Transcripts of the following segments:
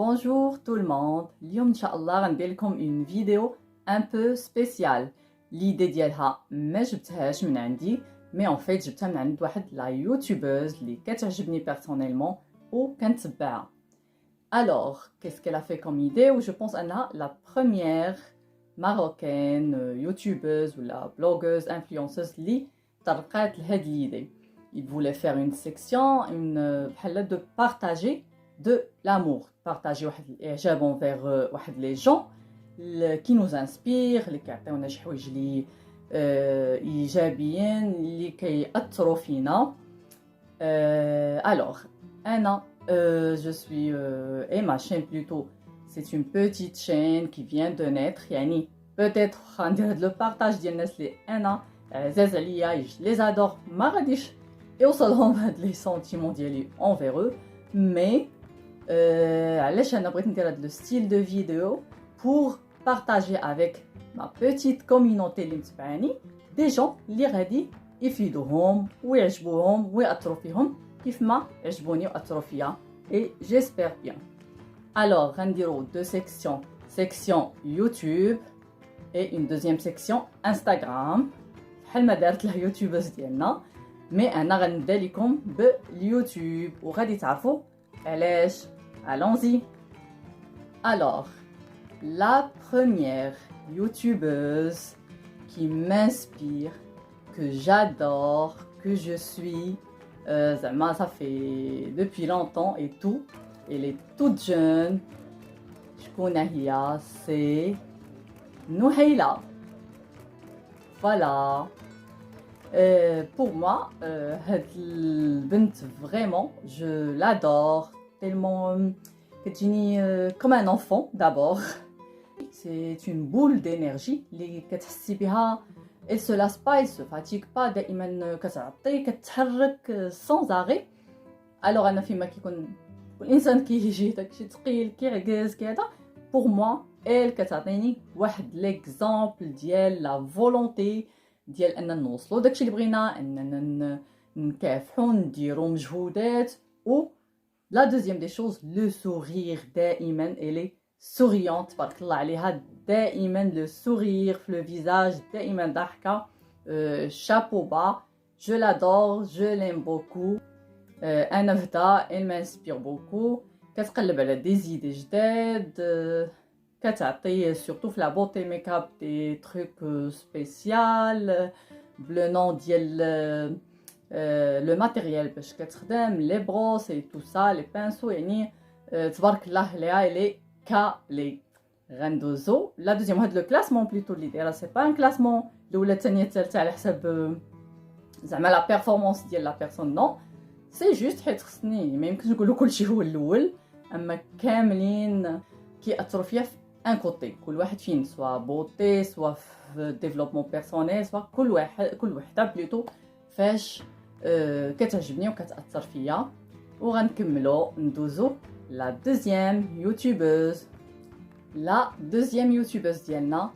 Bonjour tout le monde. اليوم إن شاء الله غندير لكم une vidéo un peu spéciale. L'idée ديالها ما جبتهاش من عندي, mais en fait جبتها من عند واحد لا يوتيوبرز اللي كتعجبني personnellement و كنتبعها. Alors, qu'est-ce qu'elle a fait comme idée? Ou je pense أنها la première marocaine youtubeuse ou la blogueuse influenceuse اللي طرقات لهاد l'idée. Il voulait faire une section, de partager de l'amour, partager l'إعجاب envers les gens qui nous inspirent, اللي كيعطيونا شي حوايج اللي إيجابيين اللي كيأثروا فينا. Alors, Anna, je suis et ma chaîne plutôt, c'est une petite chaîne qui vient de naître. يعني peut-être غندير le partage ديال الناس اللي أنا عزاز عليا, je les adore, ما غاديش يوصلهم هاد لي سونتيمون ديالي envers eux, mais علاش انا بغيت ندير هاد لو ستيل دو فيديو pour partager avec ma petite communauté اللي متبعاني دي جون اللي غادي يفيدوهم ويعجبوهم ويأثروا فيهم كيف ما عجبوني وأثروا فيا, et j'espère bien. Alors غنديرو deux sections, section YouTube et une deuxième section Instagram بحال ما دارت له يوتيوبرز ديالنا, مي انا غنبدا لكم باليوتيوب وغادي تعرفوا علاش. Allons-y. Alors, la première youtubeuse qui m'inspire, que j'adore, que je suis, ça fait depuis longtemps et tout, elle est toute jeune, c'est Nouhaila. Voilà. Pour moi, vraiment, je l'adore tellement, comme un enfant d'abord. C'est une boule d'énergie اللي كتحسي بها. Elle se lasse pas, elle se fatigue pas, دائما كتعطي كتحرك sans arrêt. Alors أنا فيما كيكون الإنسان كيجي داكشي ثقيل كيعكز كذا, pour moi elle كتعطيني واحد l'exemple ديال la volonté ديال اننا نوصلوا داكشي اللي بغينا, اننا نكافحوا نديروا مجهودات. و لا دوزيام دي شوز, لو سورير دائما الي سوريونت تبارك الله عليها, دائما لو سورير في لو فيزاج, دائما ضحكه. شابو با, جو لادور, جو ليم بوكو. انا فدا, elle m'inspire beaucoup, كتقلب على دي زيدي جداد, كتعطي surtout في la beauté make-up des trucs spécial, le nom ديال le matériel باش كتخدم, les brosses et tout ça, les pinceaux, يعني تبارك الله عليها, elle est calée. غندوزو لا دوزيام, هاد لو كلاسمون بليتو اللي دايره سي با ان كلاسمون الاولى الثانيه الثالثه على حساب زعما لا بيرفورمانس ديال لا بيرسون, نو سي جوست حيت خصني ما يمكنش نقولوا كلشي هو الاول, اما كاملين كيأثروا فيا في ان كوتي, كل واحد فين, سوا بوتي سوا في ديفلوبمون بيرسونيل, سوا كل وحده بليتو فاش كتعجبني وكتأثر فيا. وغنكملو ندوزو لا دوزيام يوتيوبرز. لا دوزيام يوتيوبرز ديالنا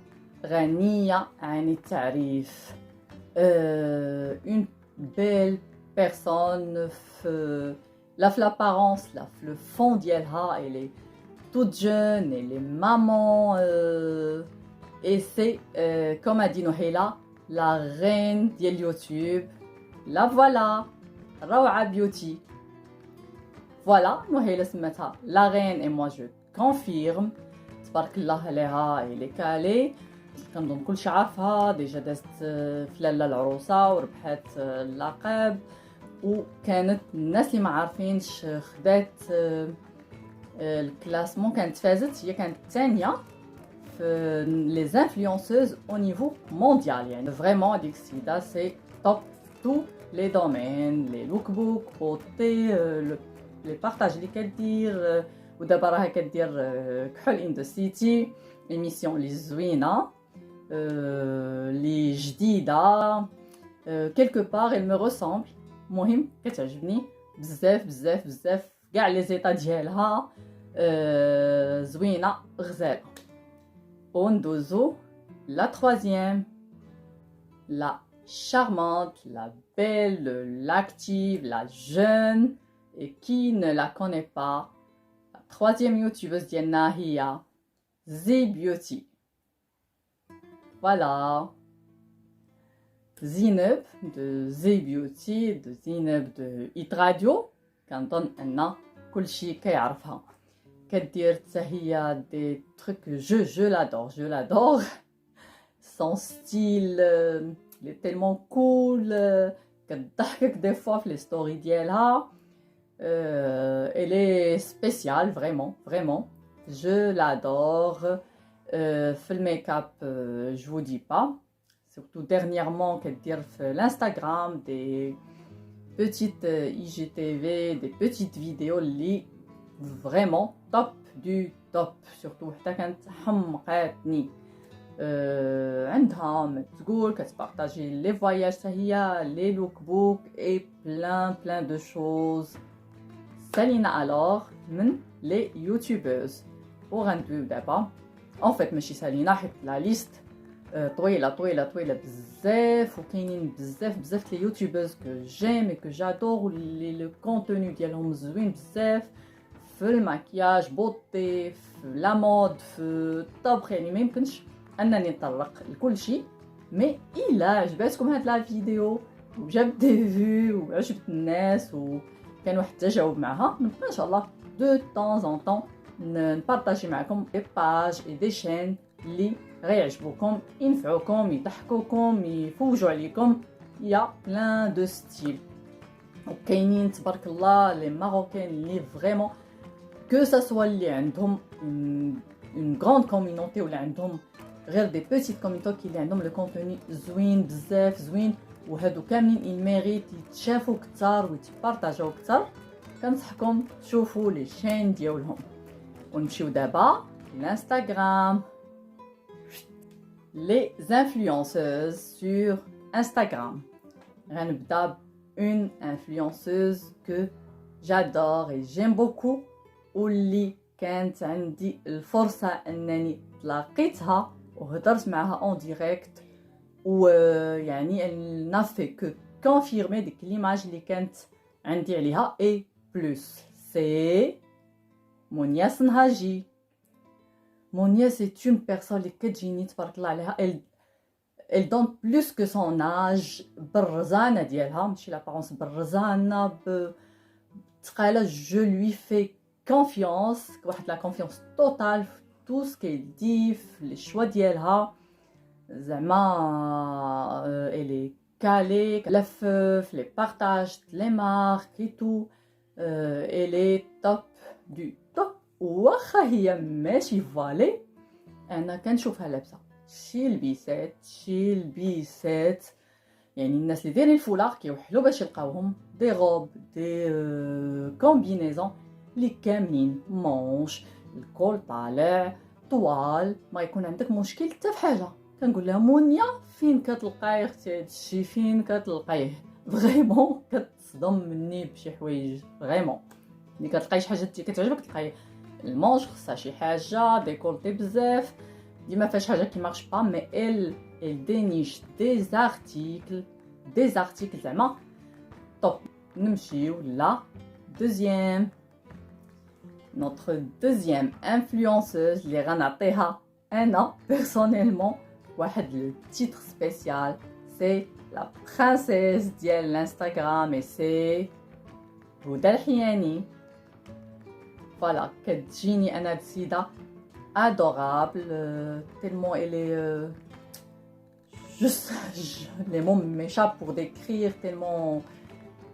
غنية عن التعريف, اون بيل بيرسون في l'apparence, le fond ديالها, elle est toute jeune, elle est maman, et c'est, comme a dit Nouhaila, la reine de YouTube. La voilà, Rawa Beauty. Voilà, Nouhaila سمتها la reine, et moi je confirme. تبارك الله عليها, elle est calée. كنظن كلشي عارفها, ديجا دازت في لاله العروسه وربحات اللقب, وكانت الناس اللي ما عارفينش خدات الكلاسمون, كانت فازت, هي كانت الثانيه في لي انفلونسوز او نيفو مونديال. يعني فريمون هذيك السيده سي توب تو لي دومين, لي لوك بوك, بوتي, لي بارطاج اللي كدير, ودابا راها كدير كحول ان دو سيتي, ايميسيون لي زوينه لي جديده, كيلكو بار elle me ressemble. مهم كتعجبني بزاف بزاف بزاف, كاع لي زيطا ديالها زوينه غزاله. وندوزو لا troisième, la charmante, la belle, l'active, la jeune, et qui ne la connaît pas, la troisième youtubeuse ديالنا هي زي بيوتي. Voilà. زينب de زي بيوتي de زينب de إيت راديو. كنظن أن كلشي كيعرفها. كدير حتى هي دي trucs je l'adore. Son style il est tellement cool. كتضحكك des fois في les stories ديالها. Elle est spéciale, vraiment. Je l'adore. Fait le make-up, je vous dis pas. Surtout dernièrement, qu'elle dit l'Instagram, des petites IGTV, des petites vidéos, vraiment top du top. Surtout, كانت حمقاتني. عندها ما تقول كتبارطاجي les voyages هي les lookbooks et plein de choses. Salina alors من les youtubeuses وغندويو دابا en fait ماشي سالينا حيت لا ليست طويله بزاف وكاينين بزاف لي يوتيوبرز كو جيم اي كو جادور واللي لو كونتوني ديالهم زوين بزاف في الماكياج بوطي في لا مود في الطبخ يعني ما يمكنش انني نطرق لكل شيء مي الا عجبتكم هاد لا فيديو وجاب دي فيو وعجبت الناس وكان واحد التجاوب معها نبقى ان شاء الله دو طون ان طون نبارطاجي معكم دي باج اي دي شين اللي غيعجبوكم ينفعوكم يضحكوكم يفوجوا عليكم يا بلان دو ستيل وكاينين تبارك الله لي ماروكان اللي فريمون كو سا سوا اللي عندهم اون غراند كوميونيتي ولا عندهم غير دي بيتيت كوميونيتي اللي عندهم لو كونتوني زوين بزاف زوين وهادو كاملين الميريت يتشافوا كثر ويتبارطاجوا كثر كنصحكم تشوفوا لي شين ديالهم ونمشيو دابا l'Instagram. Les influenceuses sur Instagram. غنبدا une influenceuse que j'adore et j'aime beaucoup واللي كانت عندي الفرصة أنني تلاقيتها وهضرت معها en direct ويعني elle n'a fait que confirmer ديك l'image اللي كانت عندي عليها et plus. C'est Monia Senhaji. Monia, c'est une personne qui elle donne plus que son âge. Barzana ديالها ماشي l'apparence barzana je lui fais confiance واحد la confiance totale tout ce qu'elle dit les choix ديالها زعما elle est calée les partages les marques et tout elle est top du top واخا هي ماشي فالي انا كنشوفها لابسه شي البيسات يعني الناس اللي دايرين الفولار كيوحلوا باش يلقاوهم دي غوب دي كومبينيزون اللي كاملين مونش الكول طالع طوال ما يكون عندك مشكل حتى في حاجه كنقول لها مونيا فين كتلقاي اختي هادشي فين كتلقايه فريمون كتصدم مني بشي حوايج فريمون ملي كتلقاي شي حاجه كتعجبك تلقاي المونش خصها شي حاجه ديكولتي بزاف ديما فاش حاجه كي مارش با مي ال دينيش دي زارتيكل زعما طوب نمشيو لا دوزيام notre deuxième influenceuse اللي غنعطيها انا personnellement واحد لو تيتر سبيسيال سي لا برانسيس ديال الانستغرام اي سي هدى الحياني. Voilà, كتجيني انا هاد السيده adorable tellement elle est juste les mots m'échappent pour décrire tellement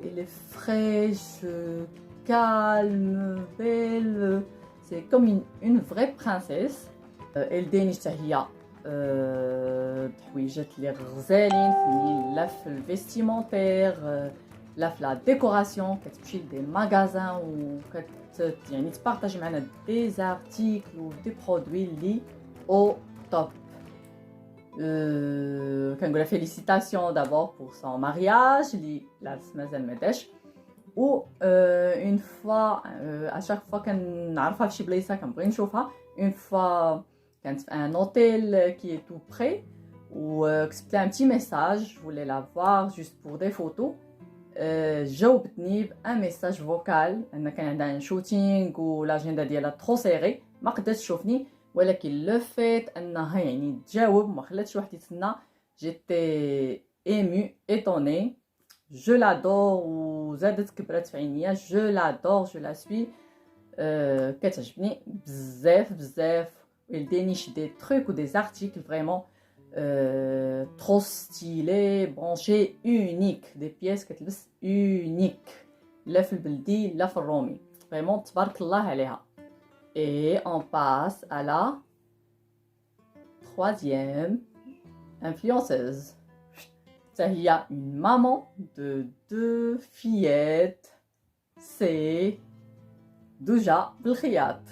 elle est fraîche calme belle c'est comme une vraie princesse elle ديني حتى هي حويجات اللي غزالين لا في الفيستيمونتير لا في لا ديكوراسيون كتمشي لدي ماغازان وكت يعني تبارطاجي معنا دي زارتيكل و دي برودوي اللي او توب كنقولها فيليسيتاسيون دابور بور سون مارياج اللي لابس مازال ما داش و اون فوا اشاك فوا كنعرفها في شي بلايصه كنبغي نشوفها اون فوا كانت في ان اوتيل كي تو بري و كتبت لها un petit message je voulais la voir juste pour des photos جاوبتني بان ميساج فوكال ان كان عندها ان شوتينغ والاجنده ديالها ترو سيري ما قدرتش تشوفني ولكن لو فيت انها يعني تجاوب ما خلاتش واحد يتسنى جيتي ايمو ايتوني جو لادور وزادت كبرت في عينيا جو لادور جو لا سوي كتعجبني بزاف بزاف ولدينيش دي تروك و دي زارتيكل فريمون trop stylé, branché, unique. Des pièces qui sont uniques. La في البلدي, la في الرومي. Vraiment, تبارك الله عليها. Et on passe à la troisième influenceuse. Il y a une maman de 2 fillettes. C'est Douja Belkhiat.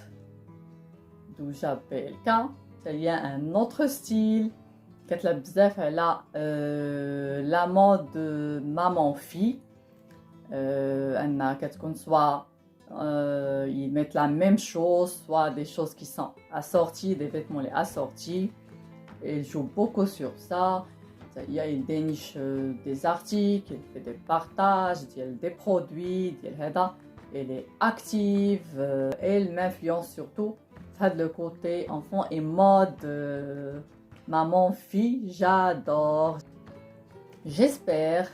Douja Belka. Il y a un autre style. كتلعب بزاف على لا مود مامون في انها كتكون سوا ils mettent la même chose soit des choses qui sont assorties des vêtements les assortis et ils jouent beaucoup sur ça il y a il déniche des articles il fait des partages des produits هذا elle est active elle m'influence surtout le côté enfant et mode maman fille j'adore j'espère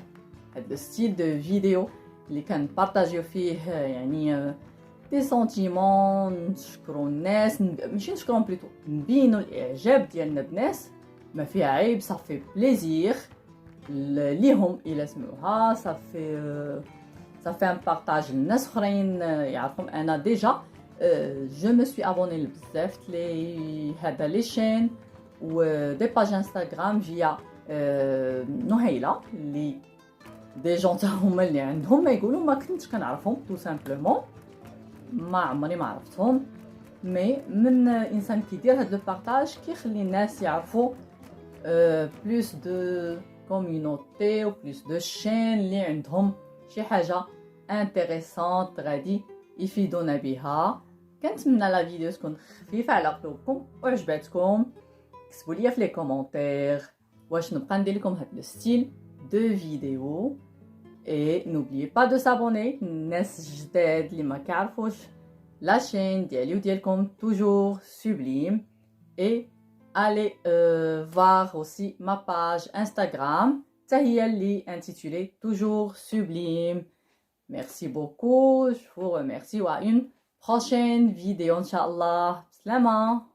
le style de vidéo اللي كنبارطاجيو فيه يعني دي سنتيمون نشكروا الناس ماشي نشكرهم بليتو نبينوا الاعجاب ديالنا بناس ما فيها عيب صافي بليزير ليهم الى سمعوها صافي ان بارطاج للناس اخرين يعرفهم انا ديجا جو مو سوي ابوني لبزاف لي هذا لي شين و دي باج انستغرام فيا نهيله اللي دي جون هما اللي عندهم ما يقولوا ما كنتش كنعرفهم تو سامبلومون ما عمري ما عرفتهم مي من انسان كيدير هاد لو بارطاج كيخلي الناس يعرفوا بلوس دو كوميونيتي و بلوس دو شين اللي عندهم شي حاجه انتريسونت غادي يفيدونا بها كنتمنى لا فيديو تكون خفيفه على قلوبكم وعجبتكم كتبوا لي في لي كومونتير واش نبقى ندير لكم هاد لو ستيل de vidéos et n'oubliez pas de s'abonner الناس جداد اللي ما كيعرفوش la chaîne ديالي وديالكم toujours sublime et allez voir aussi ma page Instagram حتى هي اللي intitulée toujours sublime merci beaucoup je vous remercie à une prochaine vidéo إن شاء الله بسلامة